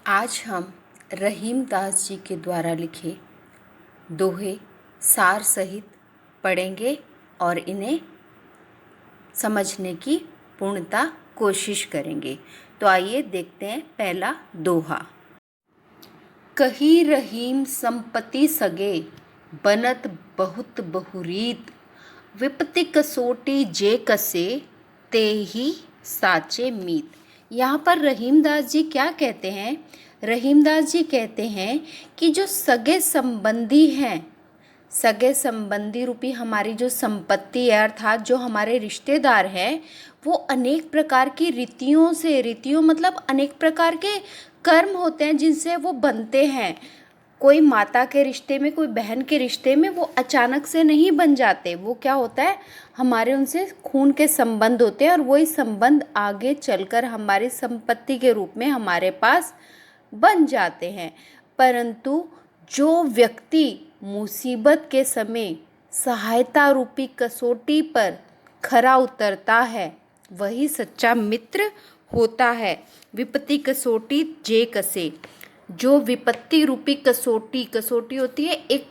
आज हम रहीम दास जी के द्वारा लिखे दोहे सार सहित पढ़ेंगे और इन्हें समझने की पूर्णता कोशिश करेंगे। तो आइए देखते हैं पहला दोहा। कही रहीम संपत्ति सगे, बनत बहुत बहुरीत, विपत्ति कसोटी जे कसे, ते ही साचे मीत। यहाँ पर रहीमदास जी क्या कहते हैं? रहीमदास जी कहते हैं कि जो सगे संबंधी हैं, सगे संबंधी रूपी हमारी जो संपत्ति है, अर्थात जो हमारे रिश्तेदार हैं, वो अनेक प्रकार की रीतियों मतलब अनेक प्रकार के कर्म होते हैं जिनसे वो बनते हैं। कोई माता के रिश्ते में, कोई बहन के रिश्ते में वो अचानक से नहीं बन जाते। वो क्या होता है, हमारे उनसे खून के संबंध होते हैं और वही संबंध आगे चलकर हमारी संपत्ति के रूप में हमारे पास बन जाते हैं। परंतु जो व्यक्ति मुसीबत के समय सहायता रूपी कसौटी पर खरा उतरता है, वही सच्चा मित्र होता है। विपत्ति कसौटी जे कसे, जो विपत्ति रूपी कसौटी होती है एक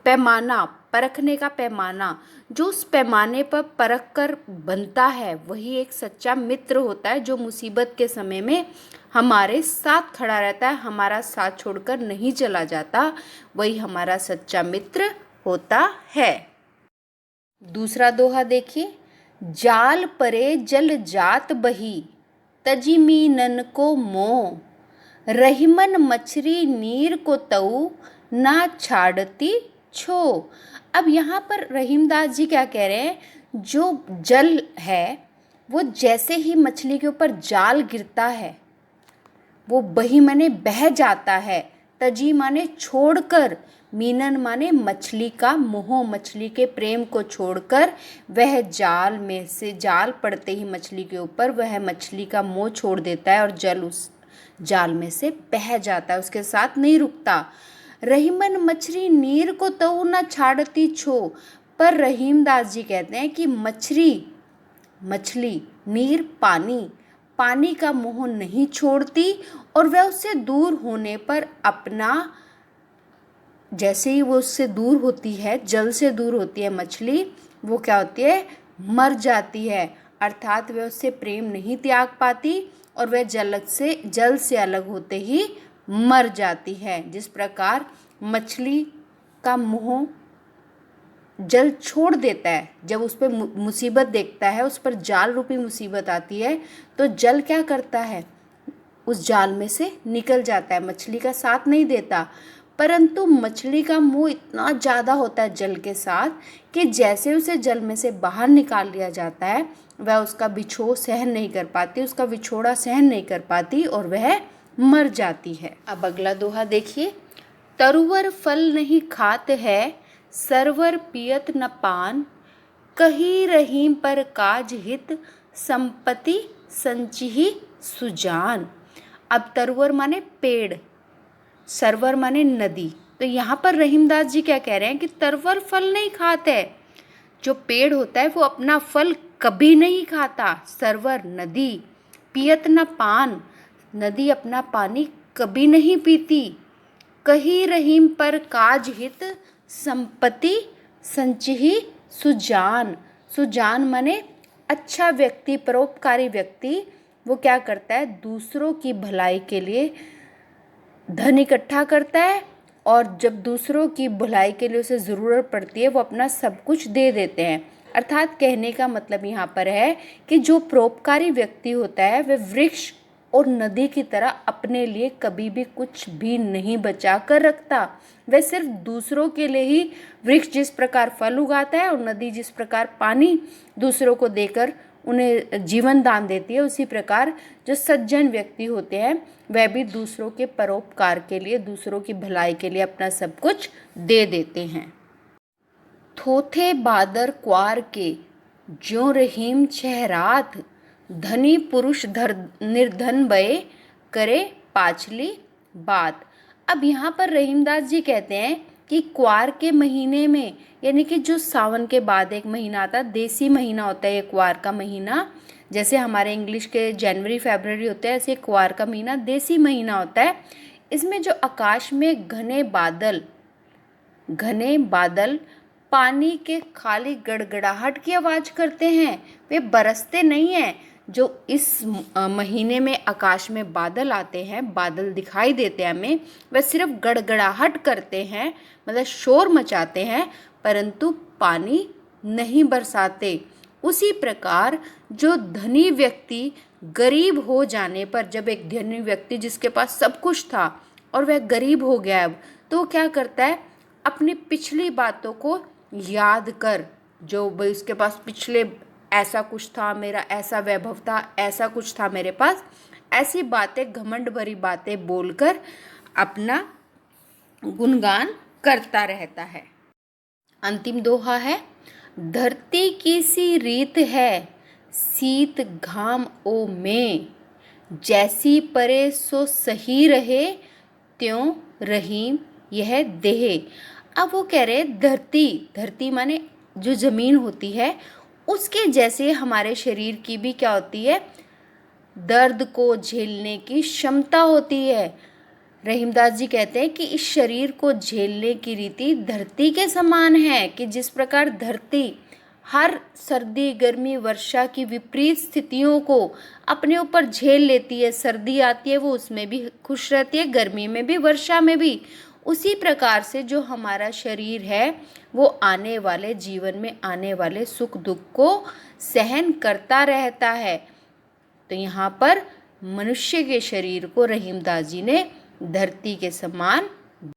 पैमाना, परखने का पैमाना, जो उस पैमाने पर परख कर बनता है, वही एक सच्चा मित्र होता है। जो मुसीबत के समय में हमारे साथ खड़ा रहता है, हमारा साथ छोड़कर नहीं चला जाता, वही हमारा सच्चा मित्र होता है। दूसरा दोहा देखिए। जाल परे जल जात बही, तजिमी नन को मोह, रहीमन मछरी नीर को तऊ, ना छाड़ती छो। अब यहाँ पर रहीमदास जी क्या कह रहे हैं? जो जल है वो जैसे ही मछली के ऊपर जाल गिरता है, वो बही माने बह जाता है, तजी माने छोड़कर, मीनन माने मछली का मोह, मछली के प्रेम को छोड़कर वह जाल में से, जाल पड़ते ही मछली के ऊपर वह मछली का मोह छोड़ देता है और जल उस जाल में से बह जाता है, उसके साथ नहीं रुकता। रहीमन मछली नीर को तऊ न छाड़ती छो। पर रहीमदास जी कहते हैं कि मछली नीर पानी का मोह नहीं छोड़ती और वह उससे दूर होने पर अपना, जैसे ही वो उससे दूर होती है, जल से दूर होती है मछली, वो क्या होती है, मर जाती है। अर्थात वह उससे प्रेम नहीं त्याग पाती और वह जल से अलग होते ही मर जाती है। जिस प्रकार मछली का मोह जल छोड़ देता है, जब उस पर मुसीबत देखता है, उस पर जाल रूपी मुसीबत आती है, तो जल क्या करता है, उस जाल में से निकल जाता है, मछली का साथ नहीं देता। परंतु मछली का मोह इतना ज़्यादा होता है जल के साथ कि जैसे उसे जल में से बाहर निकाल लिया जाता है, वह उसका बिछोह सहन नहीं कर पाती, उसका विछोड़ा सहन नहीं कर पाती और वह मर जाती है। अब अगला दोहा देखिए। तरुवर फल नहीं खात है, सरवर पियत न पान, कही रहीम पर काज हित, संपत्ति संचिही सुजान। अब तरुवर माने पेड़, सरवर माने नदी। तो यहाँ पर रहीमदास जी क्या कह रहे हैं कि तरवर फल नहीं खाते, जो पेड़ होता है वो अपना फल कभी नहीं खाता। सरवर नदी, पियत न पान, नदी अपना पानी कभी नहीं पीती। कही रहीम पर काज हित, संपत्ति संचिही सुजान। सुजान माने अच्छा व्यक्ति, परोपकारी व्यक्ति, वो क्या करता है, दूसरों की भलाई के लिए धन इकट्ठा करता है और जब दूसरों की भलाई के लिए उसे ज़रूरत पड़ती है, वो अपना सब कुछ दे देते हैं। अर्थात कहने का मतलब यहाँ पर है कि जो परोपकारी व्यक्ति होता है वह वृक्ष और नदी की तरह अपने लिए कभी भी कुछ भी नहीं बचा कर रखता। वह सिर्फ दूसरों के लिए ही, वृक्ष जिस प्रकार फल उगाता है और नदी जिस प्रकार पानी दूसरों को देकर उन्हें जीवन दान देती है, उसी प्रकार जो सज्जन व्यक्ति होते हैं वह भी दूसरों के परोपकार के लिए, दूसरों की भलाई के लिए अपना सब कुछ दे देते हैं। थोथे बादर क्वार के, ज्यों रहीम छहरात, धनी पुरुष निर्धन बये, करे पाछली बात। अब यहाँ पर रहीमदास जी कहते हैं कि क्वार के महीने में, यानी कि जो सावन के बाद एक महीना आता है, देसी महीना होता है ये क्वार का महीना, जैसे हमारे इंग्लिश के जनवरी फरवरी होते हैं, ऐसे क्वार का महीना देसी महीना होता है। इसमें जो आकाश में घने बादल पानी के खाली गड़गड़ाहट की आवाज़ करते हैं, वे बरसते नहीं हैं। जो इस महीने में आकाश में बादल आते हैं, बादल दिखाई देते हैं हमें, वे सिर्फ गड़गड़ाहट करते हैं, मतलब शोर मचाते हैं, परंतु पानी नहीं बरसाते। उसी प्रकार जो धनी व्यक्ति गरीब हो जाने पर, जब एक धनी व्यक्ति जिसके पास सब कुछ था और वह गरीब हो गया अब, तो वो क्या करता है, अपनी पिछली बातों को याद कर, जो भाई उसके पास पिछले ऐसा कुछ था, मेरा ऐसा वैभव था, ऐसा कुछ था मेरे पास, ऐसी बातें, घमंड भरी बातें बोलकर अपना गुणगान करता रहता है। अंतिम दोहा है, धरती की सी रीत है शीत घाम ओ में, जैसी परे सो सही रहे त्यों रहीम यह देह। अब वो कह रहे धरती माने जो ज़मीन होती है, उसके जैसे हमारे शरीर की भी क्या होती है, दर्द को झेलने की क्षमता होती है। रहीमदास जी कहते हैं कि इस शरीर को झेलने की रीति धरती के समान है, कि जिस प्रकार धरती हर सर्दी गर्मी वर्षा की विपरीत स्थितियों को अपने ऊपर झेल लेती है, सर्दी आती है वो उसमें भी खुश रहती है, गर्मी में भी वर्षा में भी, उसी प्रकार से जो हमारा शरीर है वो आने वाले जीवन में आने वाले सुख दुख को सहन करता रहता है। तो यहाँ पर मनुष्य के शरीर को रहीमदास जी ने धरती के समान